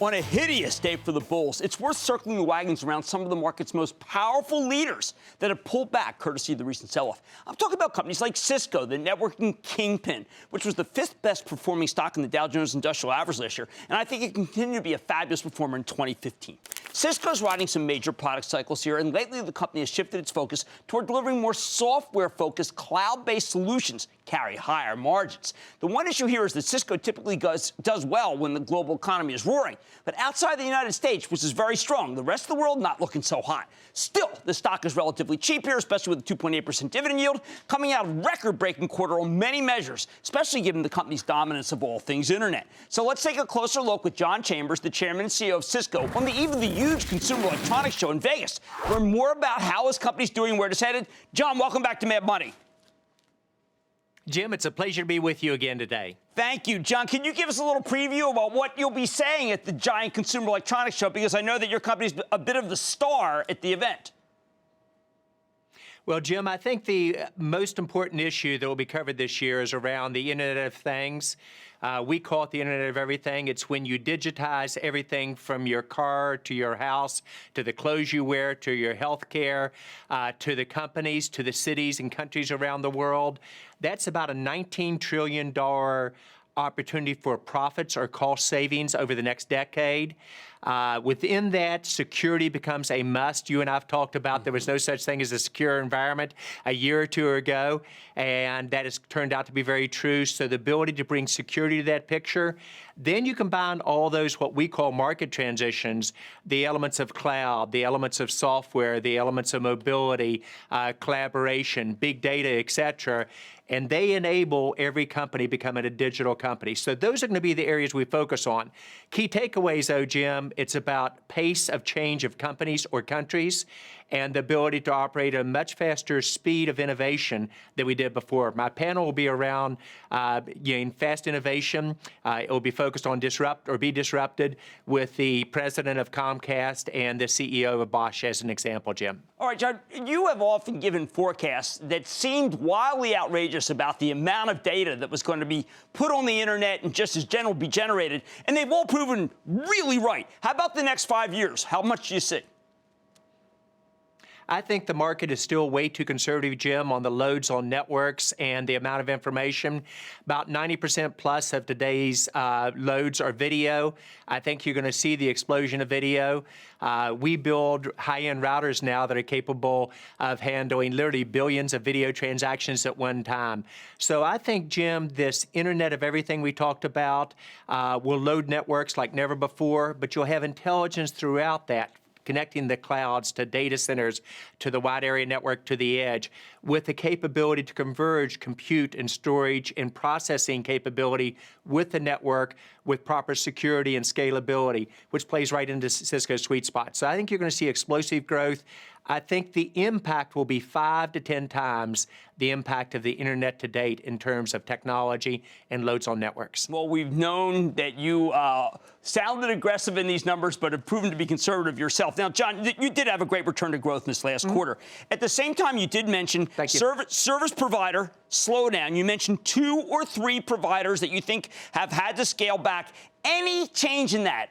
On a hideous day for the bulls, it's worth circling the wagons around some of the market's most powerful leaders that have pulled back courtesy of the recent sell-off. I'm talking about companies like Cisco, the networking kingpin, which was the fifth best performing stock in the Dow Jones Industrial Average last year, and I think it can continue to be a fabulous performer in 2015. Cisco's riding some major product cycles here, and lately the company has shifted its focus toward delivering more software-focused, cloud-based solutions carry higher margins. The one issue here is that Cisco typically does well when the global economy is roaring. But outside the United States, which is very strong, the rest of the world not looking so hot. Still, the stock is relatively cheap here, especially with a 2.8% dividend yield, coming out of record-breaking quarter on many measures, especially given the company's dominance of all things internet. So let's take a closer look with John Chambers, the chairman and CEO of Cisco, on the eve of the huge consumer electronics show in Vegas. Learn more about how his company's doing and where it's headed. John, welcome back to Mad Money. Jim, it's a pleasure to be with you again today. Thank you. John, can you give us a little preview about what you'll be saying at the giant consumer electronics show? Because I know that your company's a bit of the star at the event. Well, Jim, I think the most important issue that will be covered this year is around the Internet of Things. We call it the Internet of Everything. It's when you digitize everything from your car to your house, to the clothes you wear, to your health care, to the companies, to the cities and countries around the world. That's about a $19 trillion opportunity for profits or cost savings over the next decade. Within that, security becomes a must. You and I have talked about there was no such thing as a secure environment a year or two ago, and that has turned out to be very true. So the ability to bring security to that picture, then you combine all those what we call market transitions, the elements of cloud, the elements of software, the elements of mobility, collaboration, big data, et cetera, and they enable every company becoming a digital company. So those are going to be the areas we focus on. Key takeaways, though, Jim, it's about pace of change of companies or countries and the ability to operate at a much faster speed of innovation than we did before. My panel will be around fast innovation. It will be focused on disrupt or be disrupted with the president of Comcast and the CEO of Bosch as an example, Jim. All right, John, you have often given forecasts that seemed wildly outrageous about the amount of data that was going to be put on the internet and just as general be generated, and they've all proven really right. How about the next 5 years? How much do you see? I think the market is still way too conservative, Jim, on the loads on networks and the amount of information. About 90% plus of today's loads are video. I think you're going to see the explosion of video. We build high-end routers now that are capable of handling literally billions of video transactions at one time. So I think, Jim, this Internet of Everything we talked about will load networks like never before, but you'll have intelligence throughout that, connecting the clouds to data centers, to the wide area network, to the edge, with the capability to converge compute and storage and processing capability with the network with proper security and scalability, which plays right into Cisco's sweet spot. So I think you're going to see explosive growth. I think the impact will be 5 to 10 times the impact of the internet to date in terms of technology and loads on networks. Well, we've known that you sounded aggressive in these numbers, but have proven to be conservative yourself. Now, John, you did have a great return to growth in this last quarter. At the same time, you did mention service provider slowdown. You mentioned 2 or 3 providers that you think have had to scale back. Any change in that?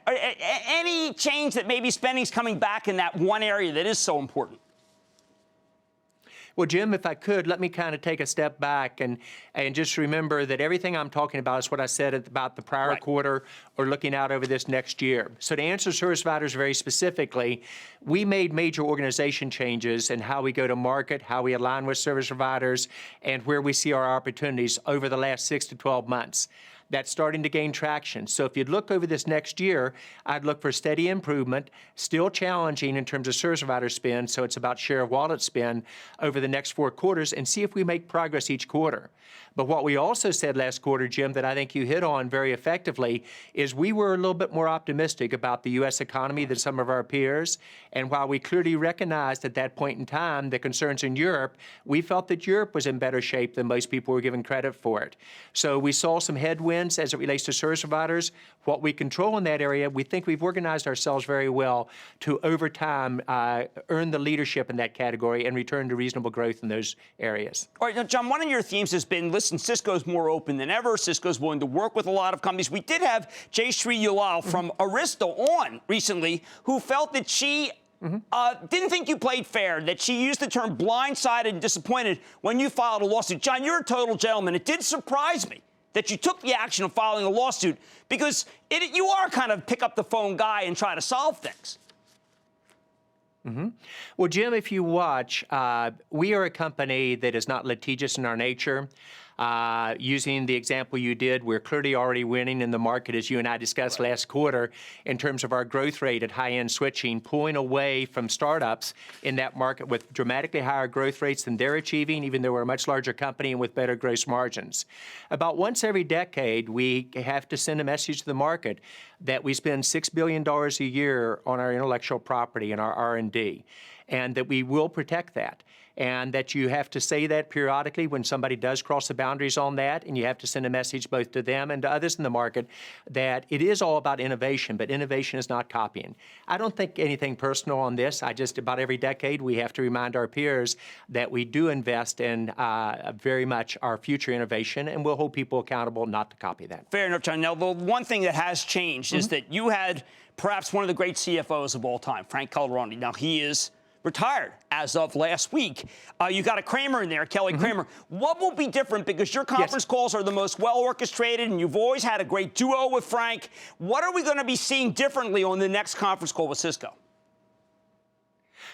Any change that maybe spending's coming back in that one area that is so important? Well, Jim, if I could, let me kind of take a step back and just remember that everything I'm talking about is what I said about the prior quarter or looking out over this next year. So to answer service providers very specifically, we made major organization changes in how we go to market, how we align with service providers, and where we see our opportunities over the last 6 to 12 months. That's starting to gain traction. So if you'd look over this next year, I'd look for steady improvement, still challenging in terms of service provider spend, so it's about share of wallet spend over the next 4 quarters, and see if we make progress each quarter. But what we also said last quarter, Jim, that I think you hit on very effectively, is we were a little bit more optimistic about the U.S. economy than some of our peers. And while we clearly recognized at that point in time the concerns in Europe, we felt that Europe was in better shape than most people were giving credit for it. So we saw some headwinds trends as it relates to service providers, what we control in that area, we think we've organized ourselves very well to, over time, earn the leadership in that category and return to reasonable growth in those areas. All right, now, John, one of your themes has been, listen, Cisco's more open than ever. Cisco's willing to work with a lot of companies. We did have Jay Sri-Ulal from Arista on recently, who felt that she didn't think you played fair, that she used the term blindsided and disappointed when you filed a lawsuit. John, you're a total gentleman. It did surprise me that you took the action of filing a lawsuit because you are kind of pick up the phone guy and try to solve things. Well, Jim, if you watch, we are a company that is not litigious in our nature. Using the example you did, we're clearly already winning in the market, as you and I discussed last quarter, in terms of our growth rate at high-end switching, pulling away from startups in that market with dramatically higher growth rates than they're achieving, even though we're a much larger company and with better gross margins. About once every decade, we have to send a message to the market that we spend $6 billion a year on our intellectual property and our R&D, and that we will protect that. And that you have to say that periodically when somebody does cross the boundaries on that, and you have to send a message both to them and to others in the market that it is all about innovation, but innovation is not copying. I don't think anything personal on this. I just, about every decade, we have to remind our peers that we do invest in very much our future innovation, and we'll hold people accountable not to copy that. Fair enough, John. Now, the one thing that has changed is that you had perhaps one of the great CFOs of all time, Frank Calderoni. Now, he is retired as of last week. You got a Cramer in there, Kelly Cramer. What will be different? Because your conference calls are the most well-orchestrated, and you've always had a great duo with Frank. What are we going to be seeing differently on the next conference call with Cisco?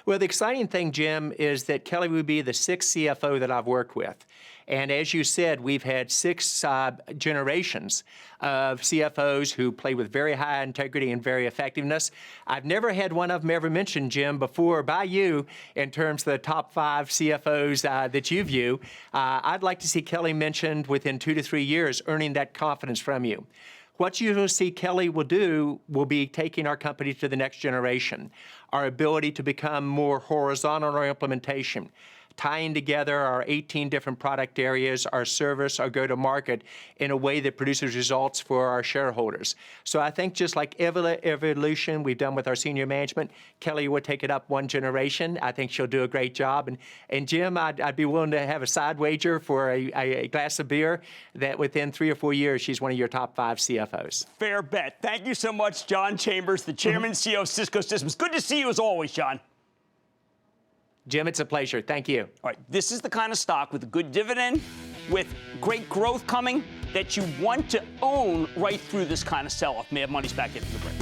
Well, the exciting thing, Jim, is that Kelly would be the sixth CFO that I've worked with. And as you said, we've had six generations of CFOs who play with very high integrity and very effectiveness. I've never had one of them ever mentioned, Jim, before by you in terms of the top 5 CFOs that you view. I'd like to see Kelly mentioned within 2 to 3 years, earning that confidence from you. What you will see Kelly will do will be taking our company to the next generation, our ability to become more horizontal in our implementation, tying together our 18 different product areas, our service, our go-to-market in a way that produces results for our shareholders. So I think just like evolution we've done with our senior management, Kelly will take it up one generation. I think she'll do a great job. And Jim, I'd be willing to have a side wager for a glass of beer that within 3 or 4 years, she's one of your top 5 CFOs. Fair bet. Thank you so much, John Chambers, the chairman and CEO of Cisco Systems. Good to see you as always, John. Jim, it's a pleasure. Thank you. All right, this is the kind of stock with a good dividend, with great growth coming, that you want to own right through this kind of sell-off. May have money's back into the break.